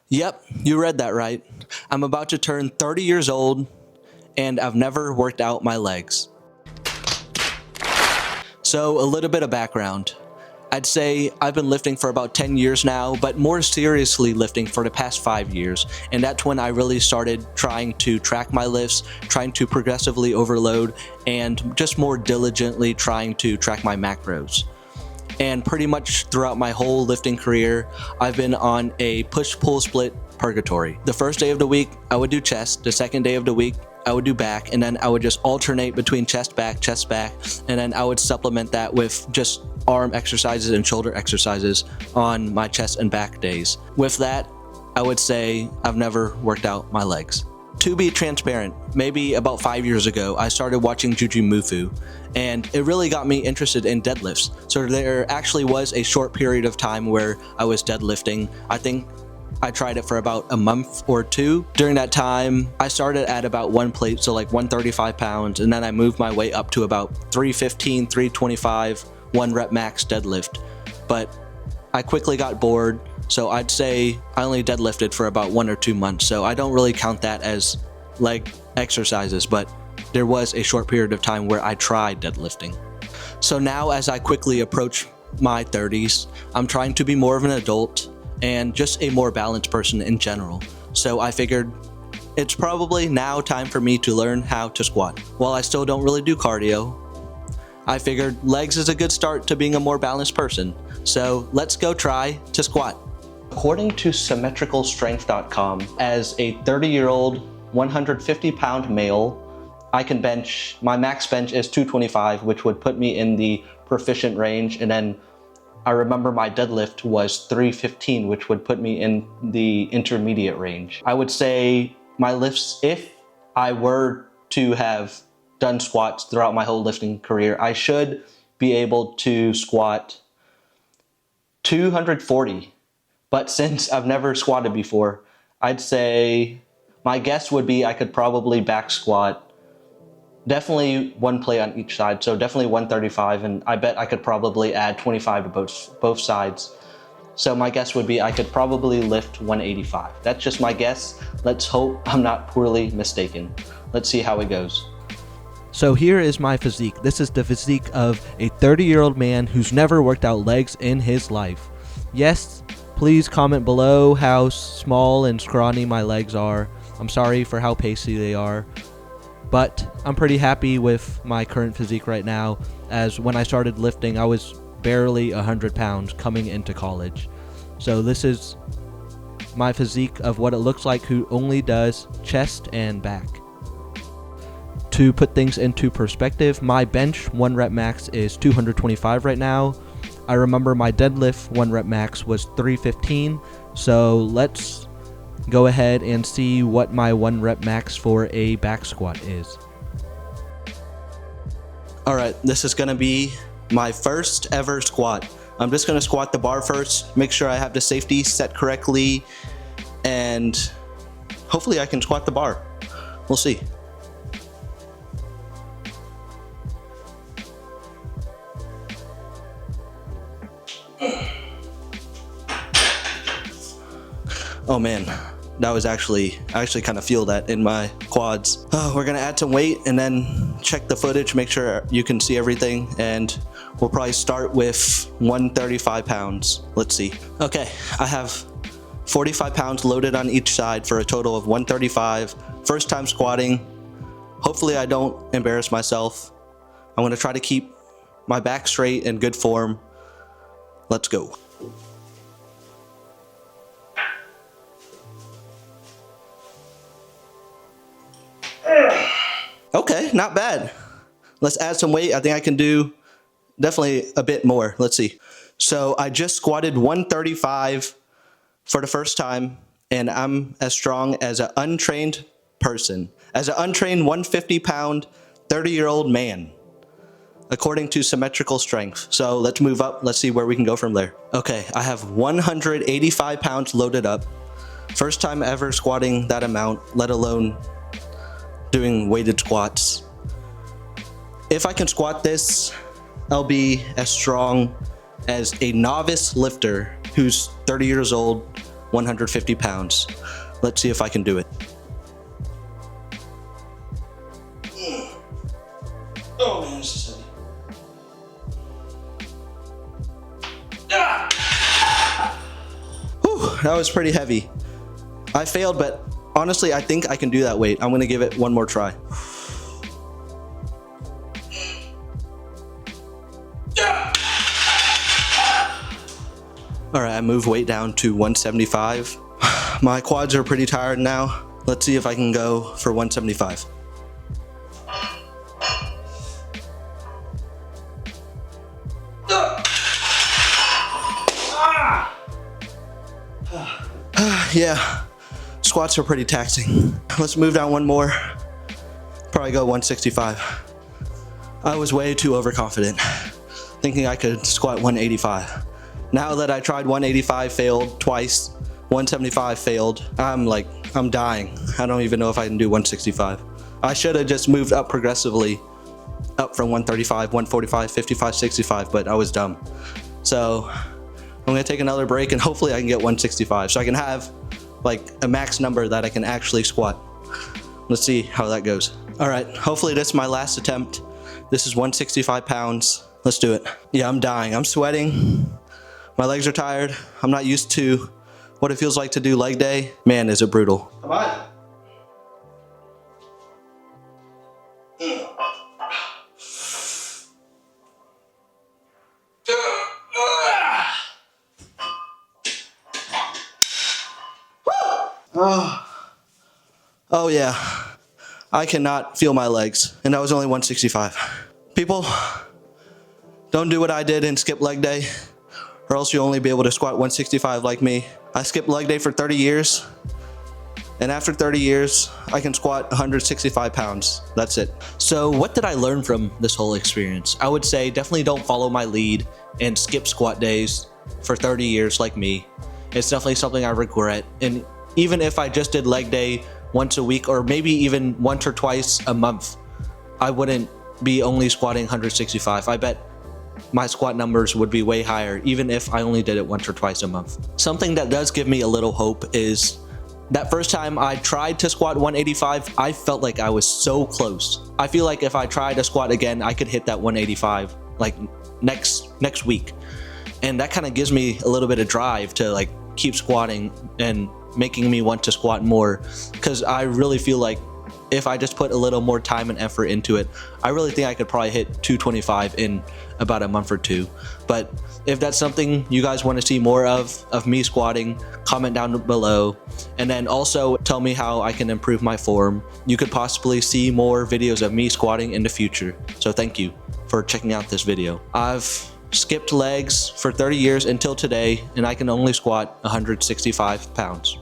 Yep, you read that right. I'm about to turn 30 years old and I've never worked out my legs. So, a little bit of background. I'd say I've been lifting for about 10 years now, but more seriously lifting for the past 5 years. And that's when I really started trying to track my lifts, trying to progressively overload, and just more diligently trying to track my macros. And pretty much throughout my whole lifting career, I've been on a push-pull-split purgatory. The first day of the week, I would do chest. The second day of the week, I would do back, and then I would just alternate between chest, back, and then I would supplement that with just arm exercises and shoulder exercises on my chest and back days. With that, I would say I've never worked out my legs. To be transparent, maybe about 5 years ago, I started watching Jujimufu, and it really got me interested in deadlifts. So there actually was a short period of time where I was deadlifting. I think I tried it for about a month or two. During that time, I started at about one plate, so like 135 pounds, and then I moved my way up to about 315, 325, 1 rep max deadlift. But I quickly got bored, so I'd say I only deadlifted for about 1 or 2 months, so I don't really count that as leg exercises, but there was a short period of time where I tried deadlifting. So now as I quickly approach my 30s, I'm trying to be more of an adult and just a more balanced person in general. So I figured it's probably now time for me to learn how to squat. While I still don't really do cardio, I figured legs is a good start to being a more balanced person. So let's go try to squat. According to symmetricalstrength.com, as a 30-year-old, 150-pound male, I can bench, my max bench is 225, which would put me in the proficient range, and then I remember my deadlift was 315, which would put me in the intermediate range. I would say my lifts, if I were to have done squats throughout my whole lifting career, I should be able to squat 240. But since I've never squatted before, I'd say my guess would be I could probably back squat definitely 1 plate on each side, so definitely 135, and I bet I could probably add 25 to both sides. So my guess would be I could probably lift 185. That's just my guess. Let's hope I'm not poorly mistaken. Let's see how it goes. So here is my physique. This is the physique of a 30-year-old man who's never worked out legs in his life. Yes, please comment below how small and scrawny my legs are. I'm sorry for how pasty they are. But I'm pretty happy with my current physique right now, as when I started lifting, I was barely 100 pounds coming into college. So this is my physique of what it looks like who only does chest and back. To put things into perspective, my bench 1 rep max is 225 right now. I remember my deadlift 1 rep max was 315, so let's go ahead and see what my 1 rep max for a back squat is. Alright, this is going to be my first ever squat. I'm just going to squat the bar first, make sure I have the safety set correctly, and hopefully I can squat the bar. We'll see. Oh man, that was I actually kind of feel that in my quads. We're gonna add some weight and then check the footage, make sure you can see everything, and we'll probably start with 135 pounds. Let's see. Okay, I have 45 pounds loaded on each side for a total of 135. First time squatting. Hopefully I don't embarrass myself. I'm gonna try to keep my back straight and good form. Let's go. Okay, not bad. Let's add some weight. I think I can do definitely a bit more. Let's see. So I just squatted 135 for the first time, and I'm as strong as an untrained person, as an untrained 150-pound, 30-year-old man, according to symmetrical strength. So let's move up. Let's see where we can go from there. Okay, I have 185 pounds loaded up. First time ever squatting that amount, let alone doing weighted squats. If I can squat this, I'll be as strong as a novice lifter who's 30 years old, 150 pounds. Let's see if I can do it. Oh man, this is heavy. Whew, that was pretty heavy. I failed, but honestly, I think I can do that weight. I'm gonna give it one more try. All right, I moved weight down to 175. My quads are pretty tired now. Let's see if I can go for 175. Yeah, squats are pretty taxing. Let's move down one more. Probably go 165. I was way too overconfident, thinking I could squat 185. Now that I tried 185, failed twice, 175 failed, I'm dying. I don't even know if I can do 165. I should have just moved up progressively, up from 135, 145, 55, 65, but I was dumb. So I'm gonna take another break and hopefully I can get 165 so I can have like a max number that I can actually squat. Let's see how that goes. All right, hopefully this is my last attempt. This is 165 pounds. Let's do it. Yeah, I'm dying. I'm sweating. My legs are tired. I'm not used to what it feels like to do leg day. Man, is it brutal. Come on. Oh yeah, I cannot feel my legs, and that was only 165. People, don't do what I did and skip leg day, or else you'll only be able to squat 165 like me. I skipped leg day for 30 years, and after 30 years, I can squat 165 pounds. That's it. So what did I learn from this whole experience? I would say definitely don't follow my lead and skip squat days for 30 years like me. It's definitely something I regret, and even if I just did leg day once a week or maybe even once or twice a month, I wouldn't be only squatting 165. I bet my squat numbers would be way higher even if I only did it once or twice a month. Something that does give me a little hope is that first time I tried to squat 185, I felt like I was so close. I feel like if I try to squat again, I could hit that 185 like next week. And that kind of gives me a little bit of drive to like keep squatting and making me want to squat more, because I really feel like if I just put a little more time and effort into it, I really think I could probably hit 225 in about a month or two. But if that's something you guys want to see more of me squatting, comment down below, and then also tell me how I can improve my form. You could possibly see more videos of me squatting in the future. So thank you for checking out this video. I've skipped legs for 30 years until today, and I can only squat 165 pounds.